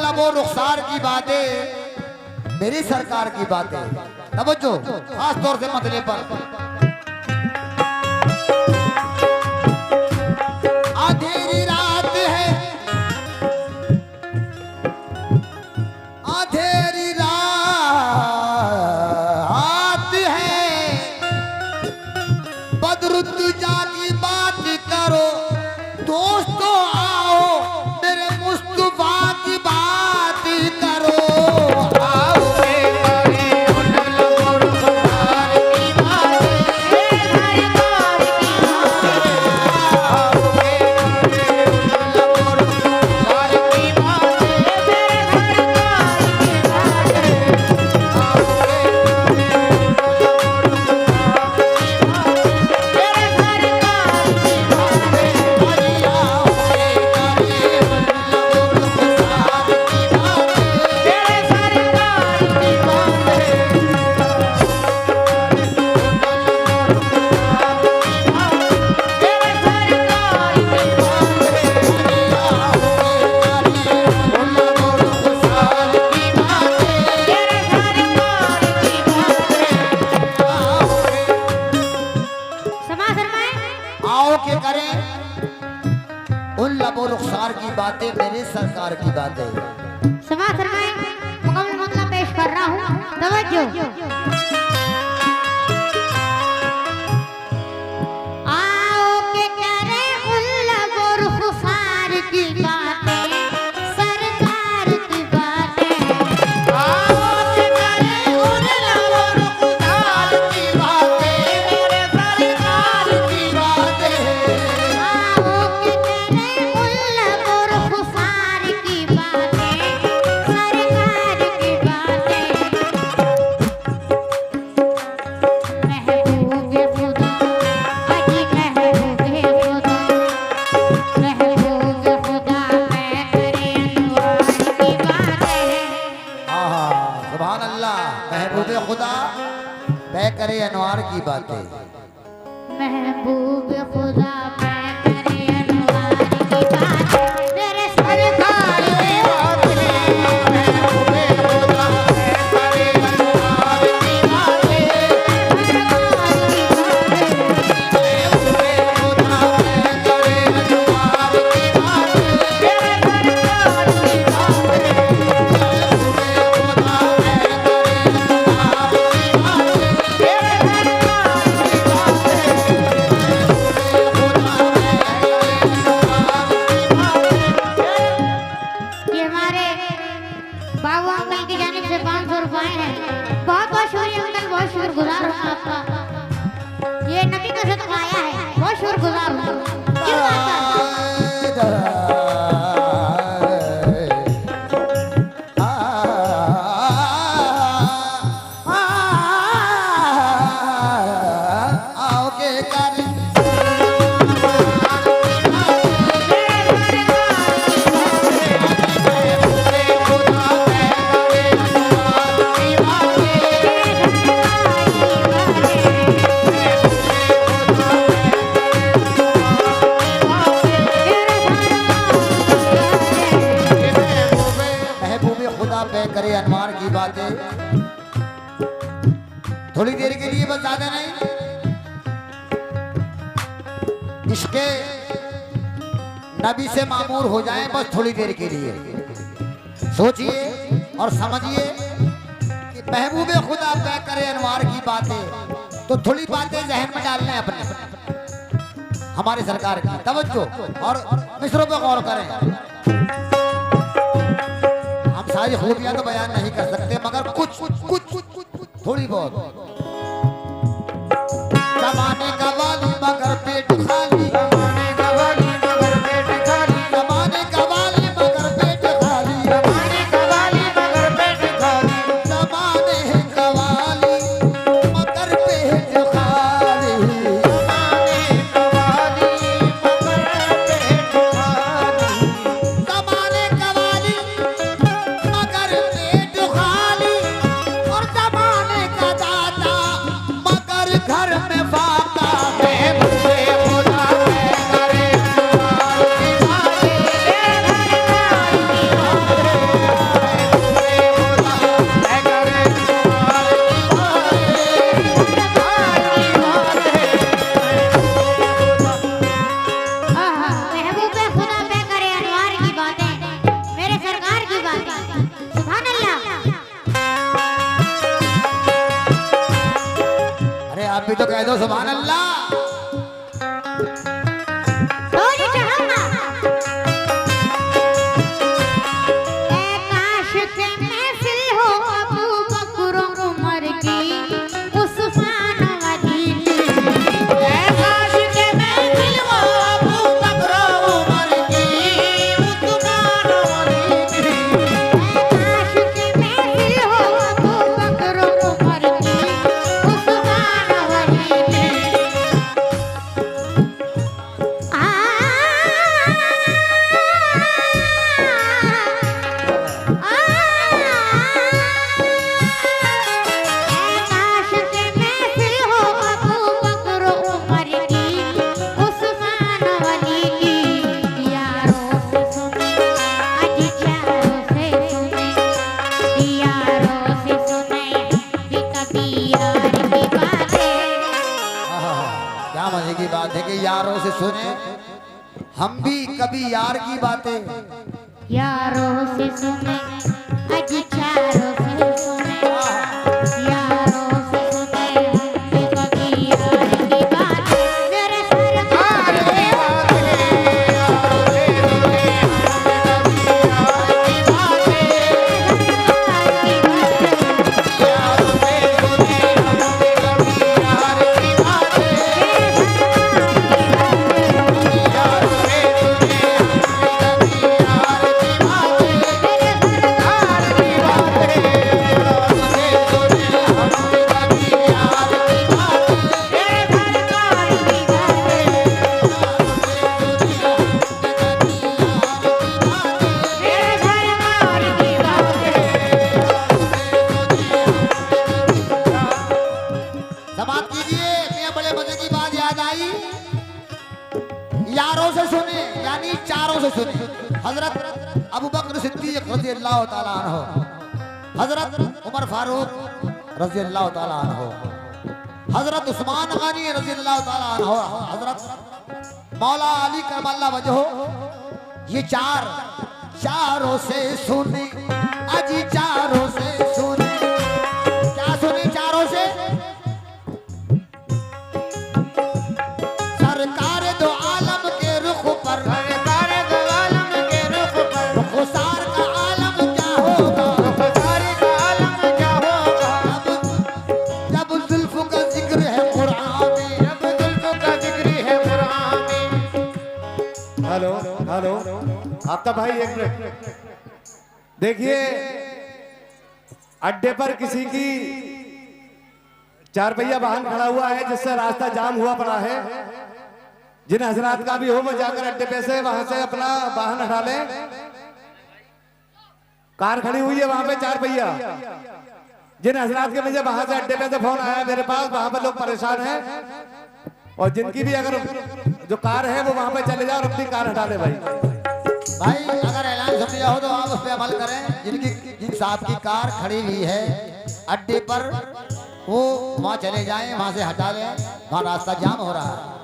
लबो रुखसार की बातें मेरी सरकार की बातें। तवज्जो खास तौर से मसले पर। अंधेरी रात है, अंधेरी रात है, बदरुद्दुजा की बात करो दोस्तों, आओ मेरे मुस्तफा की बात करो। की बातें मेरे सरकार की बातें। समाज फरमाएं, मुकम्मल मतलब पेश कर रहा हूँ, तवज्जो। आओ के करें उन लबो रुखसार की बातें, सरकार की बातें। आओ के करें उन लबो रुखसार की बातें, मेरे सरकार की बातें। आओ के करें उन लबो रुखसार की बातें, सरकार की बातें। महबूब खुदा, अजी महबूब खुदा, महबूब खुदा मैं करे अनवार की बातें। सुभान अल्लाह। महबूब खुदा तय करे अनवार की बातें। महबूब खुदा मैं करे अनवार की बातें, मेरे सरकार की बातें। महबूब खुदा तय करे अनवार की बातें। ये हमारे बाबू अंकल की जानिब से 500 रुपए हैं। बहुत बहुत शुक्रिया अंकल, बहुत शुक्रगुजार हूँ आपका। ये नबी का सदका आया है, बहुत शुक्रगुजार हूँ। क्यों आता? करे अनवार की बातें। थोड़ी देर के लिए बस, ज्यादा नहीं। इसके नबी से मामूर हो जाए बस थोड़ी देर के लिए। सोचिए और समझिए कि महबूब खुदा तय करे अनवार की बातें, तो थोड़ी बातें जहन में डालने अपने हमारे सरकार की। तवज्जो और मिसरों पे गौर करें। सारी खूबियां तो बयान नहीं कर सकते, मगर कुछ थोड़ी बहुत। जमाने का वाली मगर पेट खाली, जमाने का वाली मगर पेट खाली, जमाने का वाली मगर पेट खाली, जमाने का वाली मगर पेट खाली, जमाने का वाली मगर पेट खाली, जमाने का वाली मगर पेट खाली, जमाने का वाली मगर पेट खाली, और जमाने का दाता आप भी तो कह दो सुभान अल्लाह। थोड़ी चढ़ाऊंगा। ए काश के महफिल हो अबू बकर उमर की, उस्मान वली की। ए काश के महफिल हो अबू बकर उमर की, उस्मान वली की। ए काश के महफिल हो अबू बकर उमर की, उस्मान वली की। आ काश के महफिल हो अबू बकर उमर की, उस्मान वली की। यारों से सुने आज चारों से सुने, यारों से सुने ये कभी यार की बातें। क्या मजे की बात है कि यारों से सुने हम भी कभी यार की बातें। यारों से सुने आज चारों से सुने, यारों से सुने ये कभी यार की बातें। मेरे सरकार की समाप्त कीजिए। मैं बड़े मजे की बात याद आई। यारों से सुने यानी चारों से सुने। हजरत अबू बकर सिद्दीक रज़ी अल्लाह ताला अन्हु, हजरत उमर फारूक रज़ी अल्लाह ताला अन्हु, हजरत उस्मान गनी रज़ी अल्लाह ताला अन्हु, हजरत मौला अली करमल्ला वजहो, ये चारों से सुने अजी चारों से सुने। क्या सुने चारों से? सरकार दो आलम के रुख पर, सरकार दो आलम के रुख पर, रुखसार का आलम क्या होगा, रुखसार का आलम क्या होगा। जब जुल्फ का जिक्र है कुरान में, जब जुल्फ का जिक्र है कुरान में। हेलो हेलो आपका भाई एक मिनट देखिए, अड्डे पर किसी की 4 पहिया वाहन खड़ा हुआ है जिससे रास्ता जाम हुआ पड़ा है। जिन हजरात का भी हो वो जाकर अड्डे पे से वहां से अपना वाहन हटा लें। कार खड़ी हुई है वहां पे 4 पहिया। जिन हजरात के मुझे वहां से अड्डे पे से फोन आया मेरे पास, वहां पे लोग परेशान हैं और जिनकी भी अगर जो कार है वो वहां पे चले जाओ और अपनी कार हटा ले भाई। भाई अगर ऐलान सुन लिया हो तो आप उस पर अमल करें। जिन साहब की कार खड़ी हुई है अड्डे पर, वो वहां चले जाएं, वहां से हटा लें, वहां रास्ता जाम हो रहा है।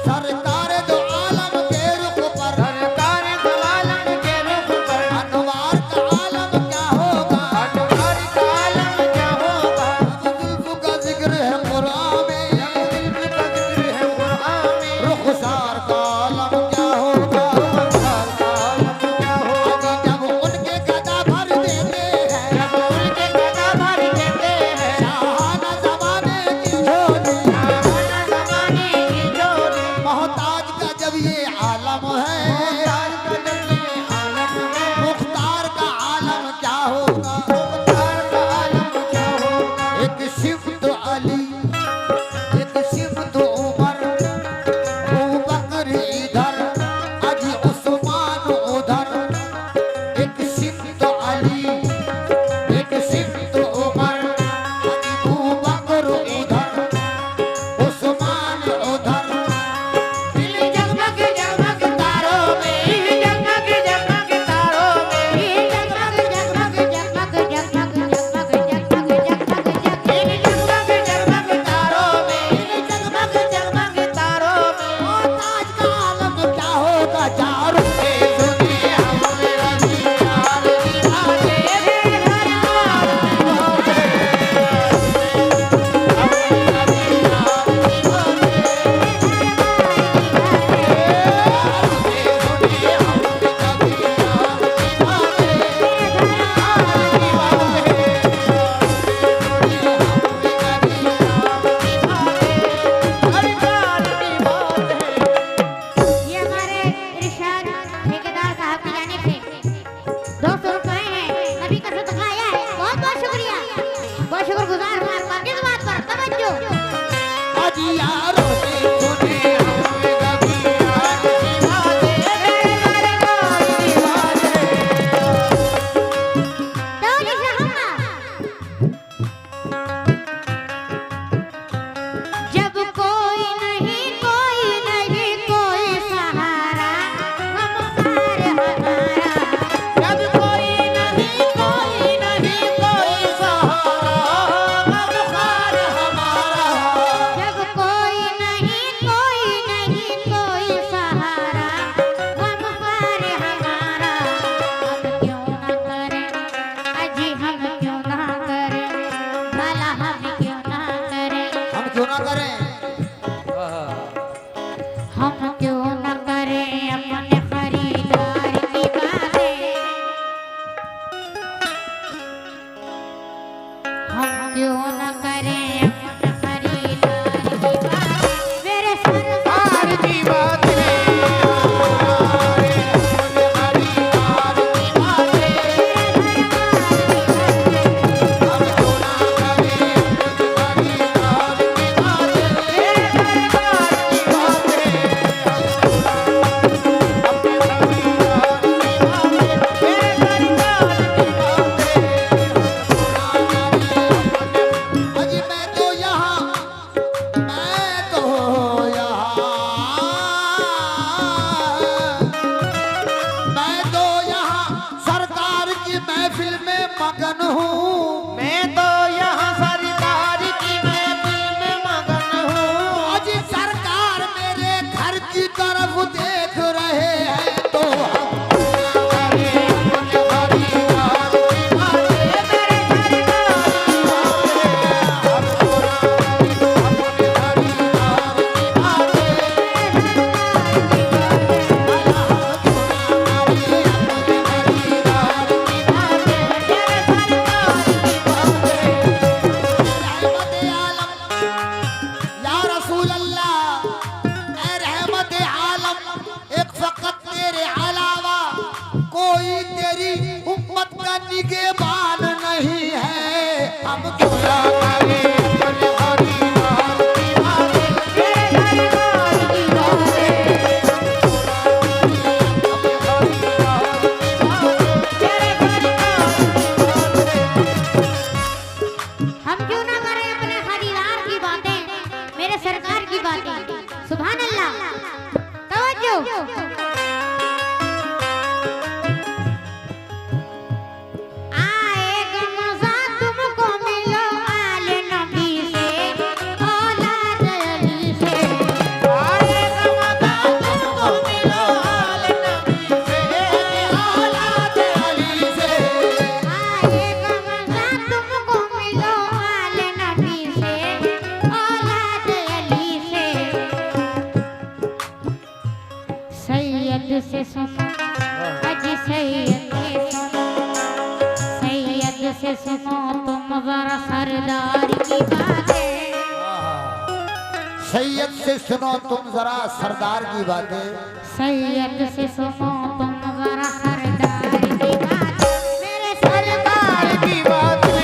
सरकार दो आलम के रुख पर, सरकार दो आलम के रुख पर, अनवार का आलम क्या होगा, अनवार का आलम क्या होगा। जुल्फ का जिक्र है कुरान में, जुल्फ का जिक्र है कुरान में। रुखसार का आलम क्या होगा, रुखसार का आलम क्या होगा। जब उनके गदा भर देते हैं, जब उनके गदा भर देते हैं, शाहाना ज़माने की झोली, शाहाना ज़माने की झोली। मोहताज का जब ये आलम है, मोहताज का जब ये आलम है। मुख्तार का आलम क्या होगा, मुख्तार का आलम क्या होगा। एक सिफ्त अली, एक सिफ्त उमर, अबू बकर इधर अजी उस्मान उधर। एक सिफ्त अली, एक सिफ्त उमर, अबू बकर इधर उस्मान उधर। दिल जगमग जगमग तारों में, दिल जगमग जगमग तारों में, जगमग जगमग जगमग अजी यारों से सुने हमने कभी यार की बातें मेरे सरकार की बातें। डोली से हम जब कोई नहीं कोई सहारा हम पार हमारा। जब कोई नहीं कोई सहारा गमखार हमारा। जब कोई नहीं कोई सहारा हम पार हमारा। हम क्यों ना करें अजी हम क्यों ना करें भला हम क्यों ना करें। हम क्यों ना करें हम क्यों ना करें अपने खरीदार की बातें। हम क्यों ना करें अपने खरीदार की बातें। मेरे सरकार की बातें खरीदार की बातें। हम क्यों ना करें खरीदार की बातें। मेरे सरकार की बातें अपने खरीदार की बातें। मेरे सरकार की बातें अजी मैं तो यहाँ सरकार की महफिल में मगन हूँ। मैं तो यहाँ सरकार की महफिल में मगन हूँ। अजी सरकार मेरे घर की तरफ देख रहे हैं तो हम करें अपने खरीदार की बातें। मेरे सरकार की बातें हम अपने खरीदार की बातें। या रसूल अल्लाह ए रहमत आलम एक फकत तेरे अलावा कोई तेरी उम्मत का निगहबान नहीं है। हम क्यों ना करें अपने खरीदार की बातें। मेरे सरकार की बातें अपने खरीदार की बातें। मेरे सरकार की बातें हम क्यों ना करें अपने खरीदार की बातें। मेरे सरकार की बातें। सुभान अल्लाह। तवज्जो। आएगा मज़ा तुमको मिलो आल नबी से औलाद अली से। आएगा मज़ा तुमको मिलो आल नबी से औलाद अली से। आएगा मज़ा तुमको मिलो आल नबी से औलाद अली से। सैयद से सुनो अजी सैयद से सुनो तुम जरा सरदार की बातें। सैयद से सुनो तुम जरा सरदार की बातें। सैयद से सुनो तुम जरा सरदार की बातें। मेरे सरकार की बातें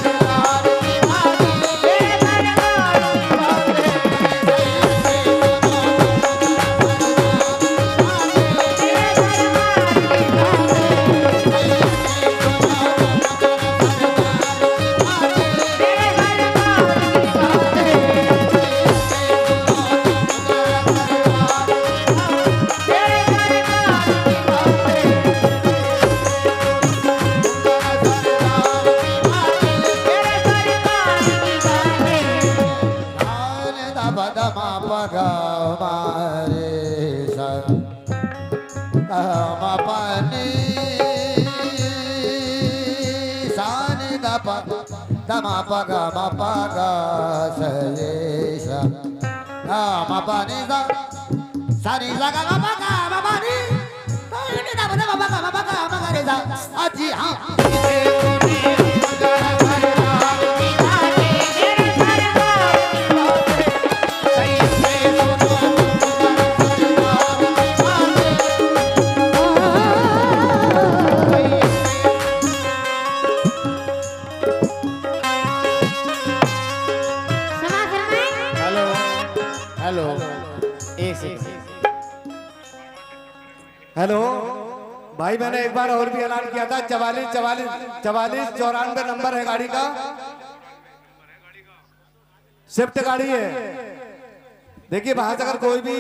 सरदार की बातें। मेरे सरकार की बातें ma pa ga sa ye sa ma pa ni sa sa ni sa ga ma pa ni sa ni da ma pa ga ma ga re sa aji ha भाई मैंने एक बार और भी ऐलान किया था, 4494 नंबर है गाड़ी का, स्विफ्ट गाड़ी है। देखिए वहां से अगर कोई भी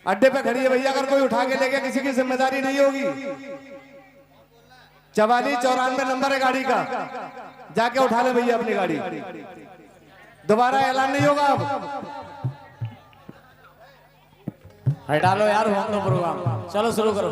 अड्डे पे खड़ी है भैया, अगर कोई उठा के ले गया किसी की जिम्मेदारी नहीं होगी। 4494 नंबर है गाड़ी का, जाके उठा ले भैया अपनी गाड़ी, दोबारा ऐलान नहीं होगा अब। हटा लो यार हम लोग प्रोग्राम, चलो शुरू करो।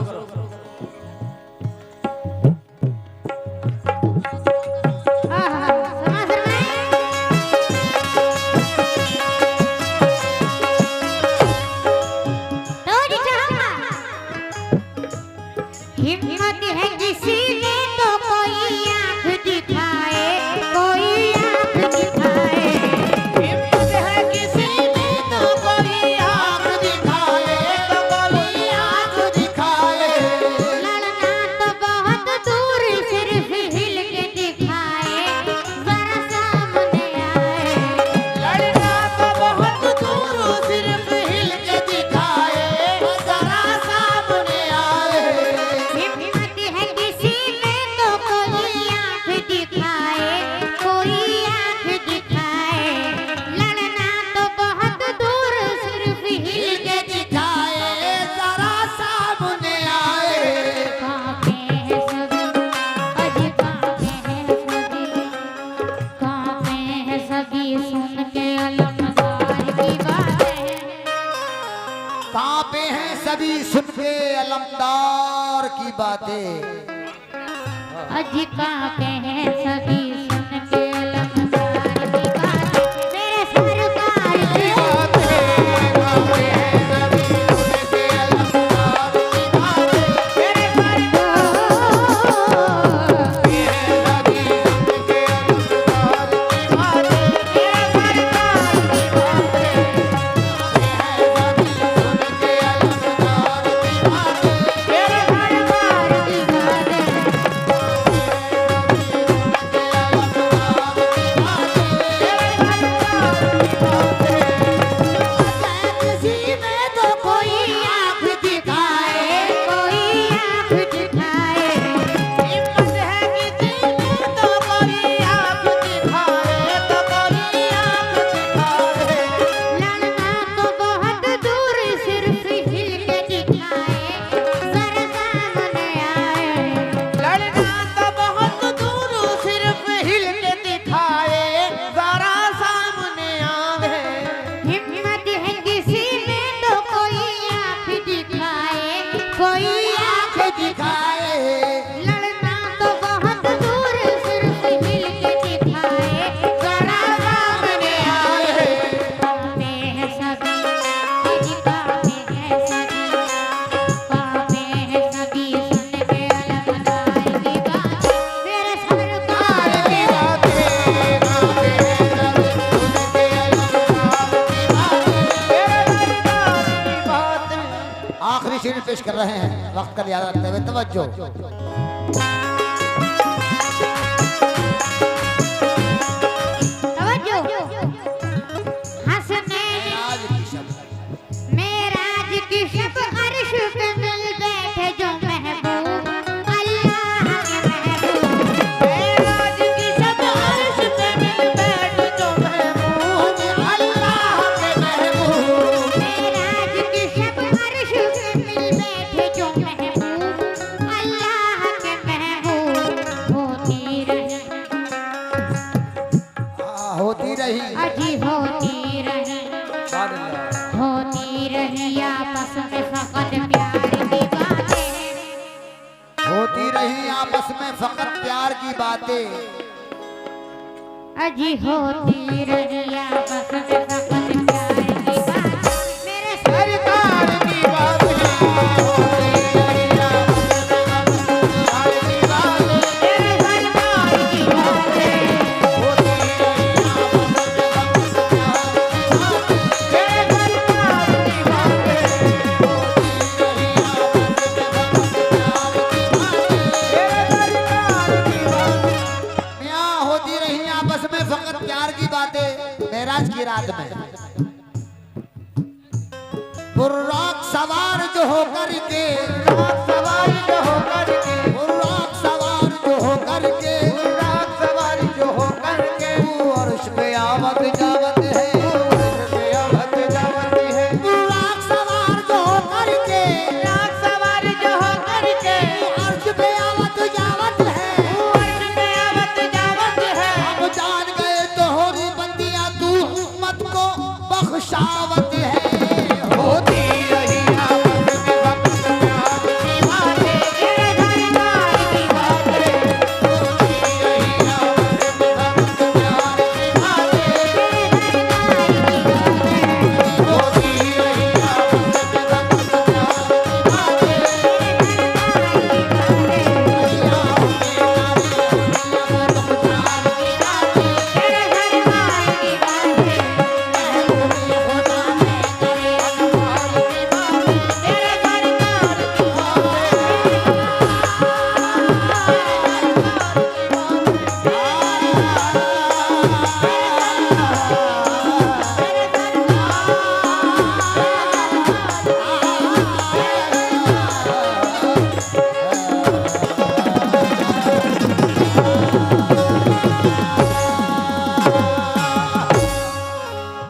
हिम्मत है किसी ने तो कोई आंख दिखाए, कोई आंख दिखाए। हिम्मत है किसी ने तो कोई आंख दिखाए, तो कोई आंख दिखाए। लड़ना तो बहुत दूर सिर्फ हिल के दिखाए, जरा सामने आए। लड़ना तो बहुत दूर सिर्फ हिल के दिखाए, जरा सामने आए। हिम्मत है किसी में तो कोई आंख दिखाए, कोई आंख दिखाए। लड़ना तो बहुत दूर सिर्फ हिल हिल के के दिखाए, जरा सामने आए। कांपे हैं सभी, अजी कांपे हैं सभी, कांपे हैं सभी सुन के अलमदार की बातें। कांपे हैं सभी सुन के अलमदार की बातें। अजी कांपे हैं सभी सुन के अलमदार की बातें। मेरे सरकार की कांपे हैं सभी सुन के अलमदार की बातें। मेरे सभी सुन के अलमदार की बातें। मेरे सरकार की बातें। सभी सुन के अलमदार की बातें। मेरे सरकार की बातें। किसी में तो कोई आंख दिखाए, कोई आंख दिखाए। हिम्मत है किसी में तो कोई आंख दिखाए, तो कोई आंख दिखाए। लड़ना तो बहुत दूर सिर्फ हिल के दिखाए, जरा सामने आए। लड़ना तो बहुत दूर सिर्फ हिल के दिखाए, जरा सामने आवे। हिम्मत है किसी में तो कोई आंख दिखाए, कोई आंख दिखाए। लड़ना तो बहुत दूर सिर्फ हिल के दिखाए, जरा सामने आए। कांपे हैं सभी, अजी कांपे हैं सभी, कांपे हैं सभी सुन के अलमदार की बातें। मेरे सरकार की कांपे हैं सभी सुन के अलमदार की बातें। मेरे सरकार की बातें। आखिरी शेर पेश कर रहे हैं, वक्त का याद रखते हुए तवज्जो। तवज्जो। हंसने मेराज की शब अर्श पे मिल बैठे जो महबूब, अल्लाह के महबूब। मेराज की शब अर्श पे मिल बैठे जो महबूब, अल्लाह के महबूब। मेराज की शब अर्श पे मिल बैठे जो महबूब, अल्लाह के महबूब। होती रही, होती रही, अजी होती रही, होती रही आपस में फकत प्यार की बातें। होती रही आपस में फकत प्यार की बातें। अजी होती रही आपस में फकत प्यार की बातें। मेरे सरकार की बातें। होती रही आपस में फकत प्यार की बातें। मेरे सरकार की बातें। होती रही आपस में फकत प्यार की बातें। मेरे सरकार की बातें। होती रही आपस में फकत प्यार की बातें। मेरे सरकार की बातें। मियां होती रही आपस में फकत प्यार की बातें। मेराज की रात में बुर्राक सवार जो हो करके, रात सवारी